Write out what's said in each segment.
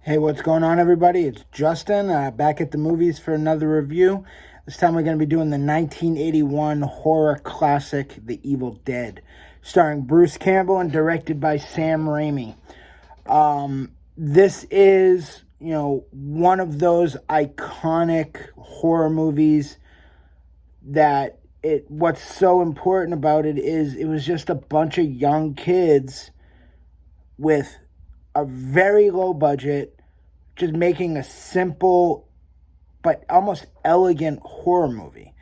Hey, what's going on, everybody? It's Justin, back at the movies for another review. This time we're going to be doing the 1981 horror classic, The Evil Dead, starring Bruce Campbell and directed by Sam Raimi. This is, one of those iconic horror movies that what's so important about it is it was just a bunch of young kids with a very low budget, just making a simple but almost elegant horror movie.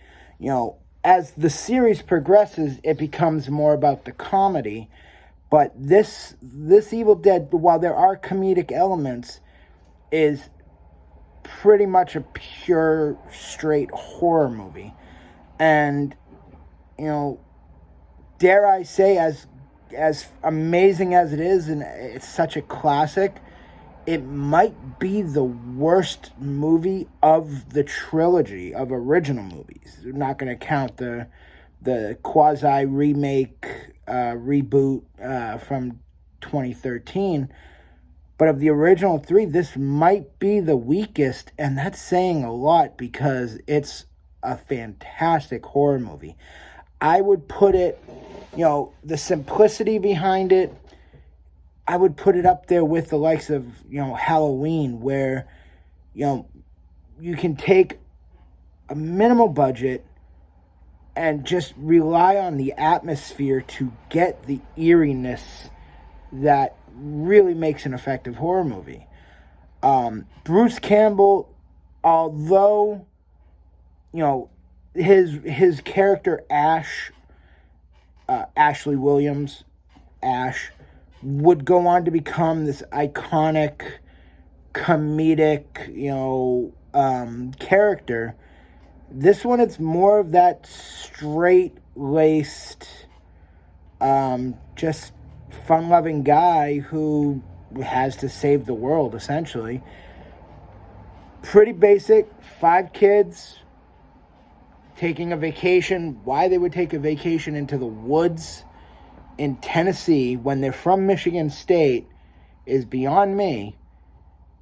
As the series progresses, it becomes more about the comedy. But this Evil Dead, while there are comedic elements, is pretty much a pure, straight horror movie. And, dare I say, as amazing as it is, and it's such a classic, it might be the worst movie of the trilogy of original movies. We're not going to count the quasi remake reboot from 2013, but of the original three, this might be the weakest, and that's saying a lot because it's a fantastic horror movie. I would put it, the simplicity behind it, I would put it up there with the likes of, Halloween, where, you can take a minimal budget and just rely on the atmosphere to get the eeriness that really makes an effective horror movie. Bruce Campbell, although, his character Ashley Williams, Ash, would go on to become this iconic, comedic, character. This one, it's more of that straight-laced, just fun-loving guy who has to save the world, essentially. Pretty basic. 5 kids taking a vacation. Why they would take a vacation into the woods in Tennessee when they're from Michigan State is beyond me,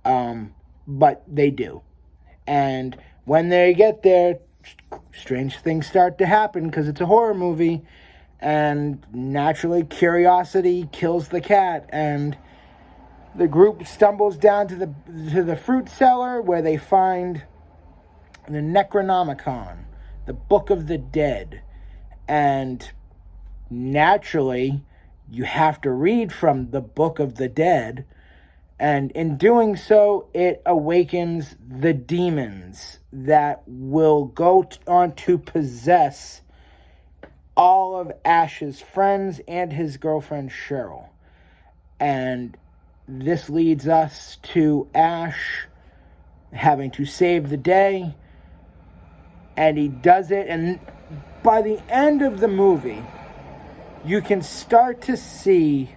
but they do. And when they get there, strange things start to happen because it's a horror movie, and naturally curiosity kills the cat, and the group stumbles down to the fruit cellar where they find the Necronomicon, the Book of the Dead, and naturally, you have to read from the Book of the Dead, and in doing so, it awakens the demons that will go on to possess all of Ash's friends and his girlfriend Cheryl. And this leads us to Ash having to save the day, and he does it, and by the end of the movie, you can start to see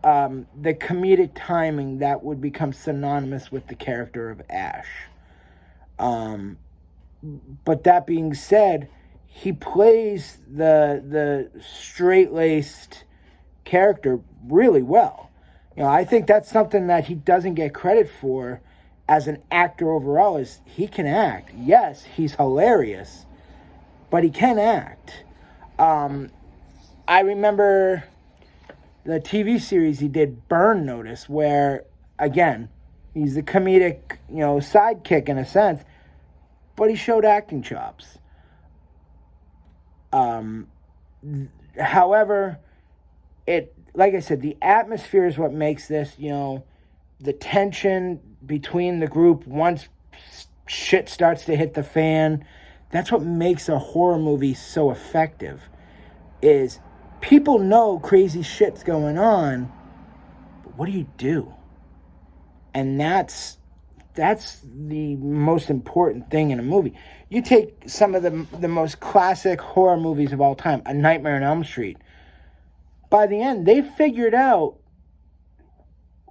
the comedic timing that would become synonymous with the character of Ash. But that being said, he plays the straight-laced character really well. I think that's something that he doesn't get credit for as an actor overall, is he can act. Yes, he's hilarious, but he can act. I remember the TV series he did, Burn Notice, where, again, he's the comedic, sidekick in a sense, but he showed acting chops. However, like I said, the atmosphere is what makes this, the tension between the group once shit starts to hit the fan. That's what makes a horror movie so effective, is people know crazy shit's going on, but what do you do? And that's the most important thing in a movie. You take some of the most classic horror movies of all time, A Nightmare on Elm Street. By the end, they figured out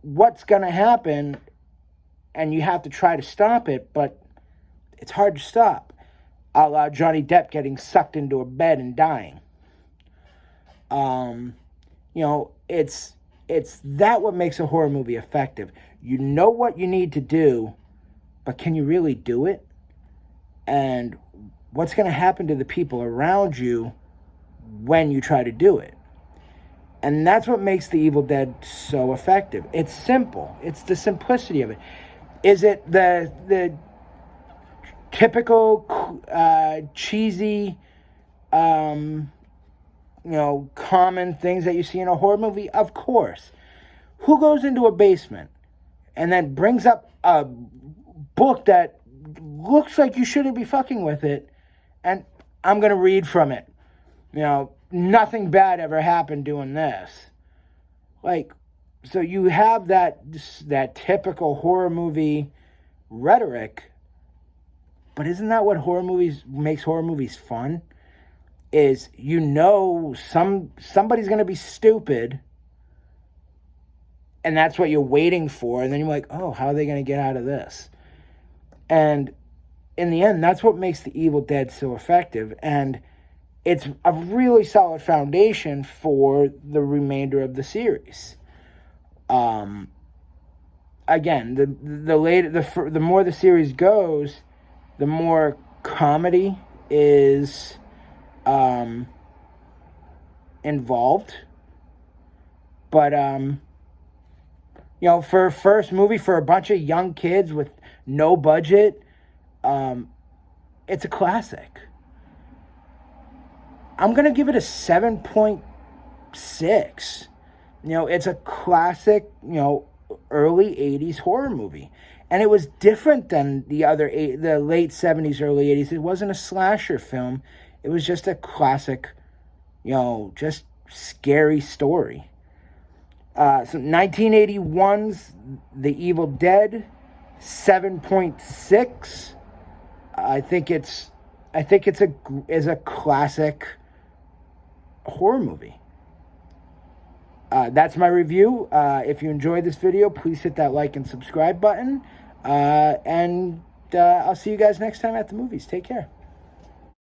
what's going to happen, and you have to try to stop it, but it's hard to stop. A la Johnny Depp getting sucked into a bed and dying. It's It's that what makes a horror movie effective. You know what you need to do, but can you really do it? And what's going to happen to the people around you when you try to do it? And that's what makes The Evil Dead so effective. It's simple. It's the simplicity of it. Is it the typical cheesy, common things that you see in a horror movie? Of course. Who goes into a basement and then brings up a book that looks like you shouldn't be fucking with it, and I'm going to read from it? Nothing bad ever happened doing this. So you have that typical horror movie rhetoric, but isn't that what makes horror movies fun? Is somebody's going to be stupid, and that's what you're waiting for, and then you're like, oh, how are they going to get out of this? And in the end, that's what makes The Evil Dead so effective, and it's a really solid foundation for the remainder of the series. Again, the more the series goes, the more comedy is involved. But for a first movie for a bunch of young kids with no budget, it's a classic. I'm going to give it a 7.6. It's a classic, early 80s horror movie. And it was different than the late 70s, early 80s. It wasn't a slasher film. It was just a classic, just scary story. So 1981's The Evil Dead, 7.6. I think it's a classic horror movie. That's my review. If you enjoyed this video, please hit that like and subscribe button. And I'll see you guys next time at the movies. Take care.